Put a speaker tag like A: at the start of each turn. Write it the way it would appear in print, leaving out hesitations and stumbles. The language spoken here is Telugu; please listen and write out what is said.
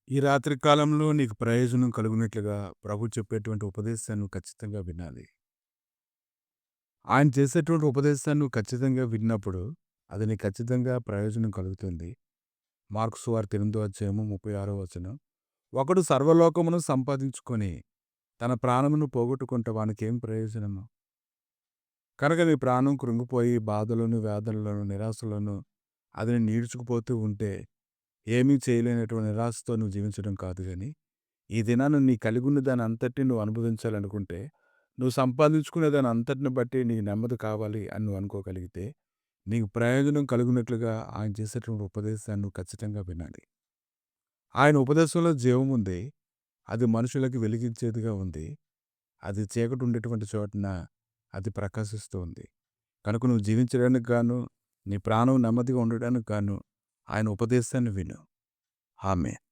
A: ఈ రాత్రి కాలంలో నీకు ప్రయోజనం కలుగునట్లుగా ప్రభు చెప్పేటువంటి ఉపదేశాన్ని నువ్వు ఖచ్చితంగా వినాలి. ఆయన చేసేటువంటి ఉపదేశాన్ని నువ్వు ఖచ్చితంగా విన్నప్పుడు, అది నీకు ఖచ్చితంగా ప్రయోజనం కలుగుతుంది. మార్కు సువార్త 8 అధ్యాయము 36 వచనం. ఒకడు సర్వలోకమును సంపాదించుకొని తన ప్రాణమును పోగొట్టుకుంటే వానికేం ప్రయోజనము? కనుక నీ ప్రాణం కృంగిపోయి బాధలోను, వేదనలోను, నిరాశలోను అది నిన్ను ఈడ్చుకుపోతూ ఉంటే ఏమీ చేయలేనటువంటి నిరాశతో నువ్వు జీవించడం కాదు గాని, ఈ దినాన నీ కలిగున్న దాని అంతటిని నువ్వు అనుభవించాలనుకుంటే, నువ్వు సంపాదించుకునే దాని అంతటిని బట్టి నీకు నెమ్మది కావాలి అని నువ్వు అనుకోగలిగితే, నీకు ప్రయోజనం కలుగునట్లుగా ఆయన చేసేటువంటి ఉపదేశాన్ని నువ్వు ఖచ్చితంగా వినాలి. ఆయన ఉపదేశంలో జీవముంది. అది మనుషులకి వెలిగించేదిగా ఉంది. అది చీకటి ఉండేటువంటి చోటున అది ప్రకాశిస్తూ ఉంది. కనుక నువ్వు జీవించడానికి గాను, నీ ప్రాణం నెమ్మదిగా ఉండడానికి గాను ఆయన ఉపదేశాన్ని విను. ఆమేన్.